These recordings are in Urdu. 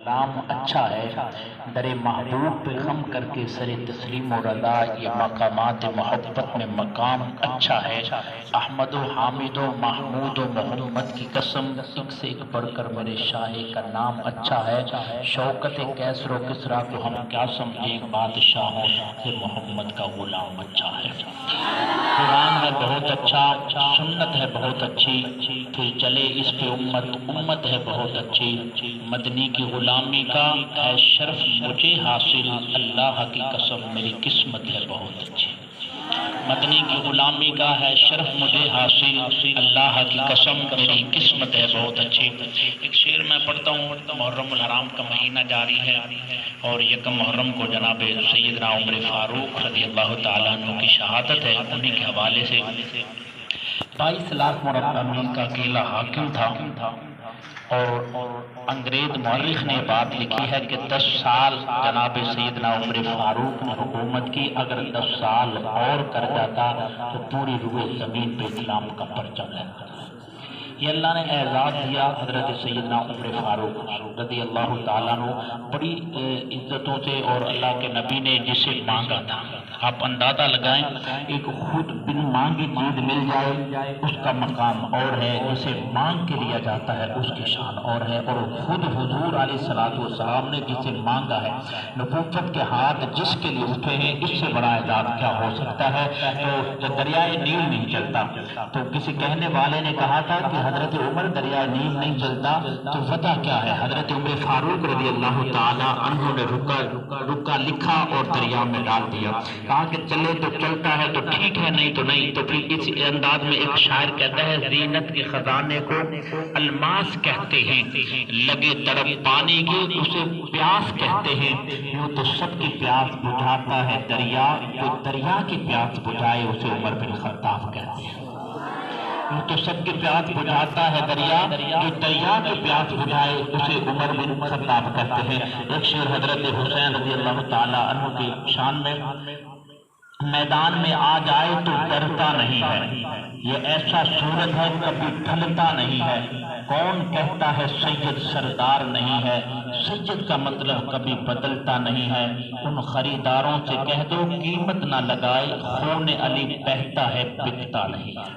کلام اچھا ہے، در محبوب پہ خم کر کے سر تسلیم و رضا، یہ مقامات محبت میں مقام اچھا ہے۔ احمد و حامد و محمود و محمد کی قسم، ایک سے ایک بڑھ کر میرے شاہ کا نام اچھا ہے۔ شوکت کیسر و کسریٰ کو ہم کیا سمجھیں، بادشاہوں سے محمد کا غلام اچھا ہے۔ قرآن ہے بہت اچھا، سنت ہے بہت اچھی، پھر چلے اس پہ امت ہے بہت اچھی۔ مدنی کی غلامی کا ہے شرف مجھے حاصل، اللہ کی قسم میری قسمت ہے بہت اچھی۔ مدنی کی غلامی کا ہے شرف مجھے حاصل، اللہ کی قسم میری قسمت ہے بہت اچھی۔ ایک شعر میں پڑھتا ہوں، محرم الحرام کا مہینہ جاری ہے اور یکم محرم کو جناب سیدنا عمر فاروق رضی اللہ تعالیٰ عنہ کی شہادت ہے، انہی کے حوالے سے 22 لاکھ مربع میل کا اکیلا حاکم تھا، اور انگریز مورخ نے بات لکھی ہے کہ 10 سال جناب سیدنا عمر فاروق نے حکومت کی، اگر 10 سال اور کر جاتا تو پوری روئے زمین پہ اسلام کا پرچم لہراتا۔ یہ اللہ نے اعزاز دیا حضرت سیدنا عمر فاروق رضی اللہ تعالیٰ عنہ، بڑی عزتوں سے، اور اللہ کے نبی نے جسے مانگا تھا، آپ اندازہ لگائیں، ایک خود بن مانگی چیز مل جائے اس کا مقام اور ہے، جسے مانگ کے لیا جاتا ہے اس کی شان اور ہے، اور خود حضور علیہ السلام نے جسے مانگا ہے، نبوت کے ہاتھ جس کے لیے اٹھے ہیں، اس سے بڑا اعزاز کیا ہو سکتا ہے۔ تو دریائے نیل نہیں چلتا، تو کسی کہنے والے نے کہا تھا کہ حضرت عمر دریائے نیل نہیں چلتا تو وجہ کیا ہے؟ حضرت عمر فاروق رضی اللہ تعالیٰ عنہ نے رکا لکھا اور دریا میں ڈال دیا، کہا کہ چلے تو چلتا ہے تو ٹھیک ہے، نہیں تو نہیں۔ تو پھر اس انداز میں ایک شاعر کہتا ہے، زینت کے خزانے کو الماس کہتے ہیں، لگے تڑپ پانی کی اسے پیاس کہتے ہیں، یوں تو سب کی پیاس بجھاتا ہے دریا، جو دریا کی پیاس بجھائے اسے عمر بن خطاب کہتے ہیں۔ یوں تو سب کی پیاس بجھاتا ہے دریا، جو دریا کی پیاس بجھائے اسے عمر بن خطاب کہتے ہیں۔ ایک شعر حضرت حسین رضی اللہ تعالیٰ عنہ کی شان میں، میدان میں آ جائے تو ڈرتا نہیں ہے، یہ ایسا سورج ہے کبھی ڈھلتا نہیں ہے، کون کہتا ہے سید سردار نہیں ہے، سید کا مطلب کبھی بدلتا نہیں ہے، ان خریداروں سے کہہ دو قیمت نہ لگائے، خون علی بہتا ہے بکتا نہیں ہے،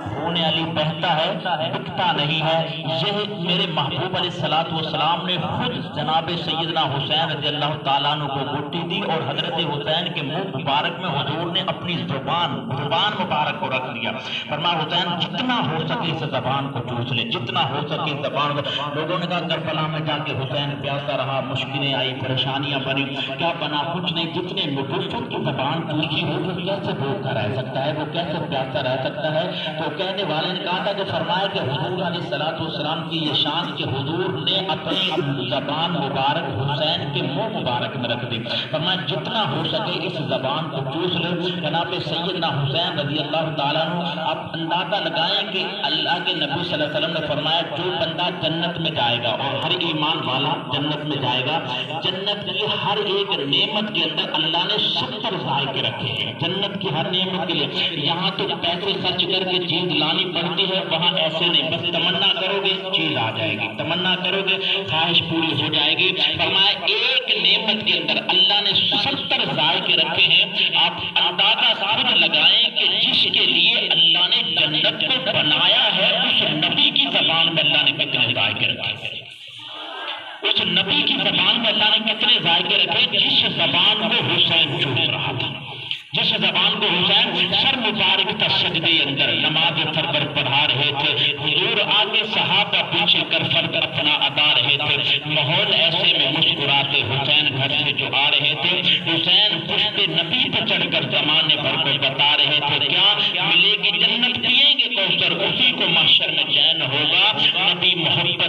خون علی بہتا ہے بکتا نہیں ہے۔ یہ میرے محبوب علیہ السلام نے خود جناب سیدنا حسین رضی اللہ تعالیٰ عنہ کو گھٹی دی، اور حضرت حسین کے منہ مبارک میں حضور نے اپنی زبان مبارک کو رکھ دیا، فرمایا حسین جتنا ہو سکے اس زبان کو چوس لے، جتنا ہو سکے زبان کو۔ لوگوں نے کہا کربلا میں جا کے حسین پیاسا رہا، مشکلیں آئی، پریشانیاں بنی، کیا بنا؟ کچھ نہیں، جتنے نبوت کی زبان پوچھی ہو وہ کیسے بھوکا رہ سکتا ہے، وہ کیسے پیاسا رہ سکتا ہے؟ تو کہنے والے نے کہا تھا کہ فرمایا کہ حضور علیہ السلام کی یہ شان کہ حضور نے اپنی زبان مبارک حسین کے منہ مبارک میں رکھ دی، فرمایا جتنا ہو سکے اس زبان کو چوس لے۔ جناب سیدنا حسین رضی اللہ تعالیٰ عنہ، آپ اندازہ لگائیں کہ اللہ کے نبی صلی اللہ علیہ وسلم نے فرمایا جو بندہ جنت میں جائے گا، اور ہر ایمان والا جنت میں جائے گا، جنت کی ہر ایک نعمت کے اندر اللہ نے 70 ذائقے رکھے ہیں، جنت کی ہر نعمت کے لیے۔ یہاں تو پیسے خرچ کر کے چیز لانی پڑتی ہے، وہاں ایسے نہیں، بس تمنا کرو گے چیز آ جائے گی، تمنا کرو گے خواہش پوری ہو جائے گی۔ فرمایا ایک نعمت کے اندر اللہ نے 70 ذائقے رکھے ہیں، آپ اندازہ خود لگائیں کہ جس کے لیے اللہ نے جنت کو بنایا ہے اس نبی کی زبان میں اللہ نے کتنے ذائقے رکھے، اس نبی کی زبان میں اللہ نے کتنے ذائقے رکھے، جس زبان کو حسین چوس رہا تھا، جس زبان کو حسین سر مبارک تھا سجدے اندر نماز فرض پڑھا رہے تھے، حضور آگے صحابہ پیچھے کر فرض اپنا ادا رہے تھے، ماحول ایسے میں مسکراتے حسین گھر سے جو آ رہے تھے، حسین پشت نبی پہ چڑھ کر زمانے بھر کو بتا رہے تھے کیا ملے گی جنت، پیئیں گے کوثر، اسی کو محشر میں چین ہوگا، نبی محبت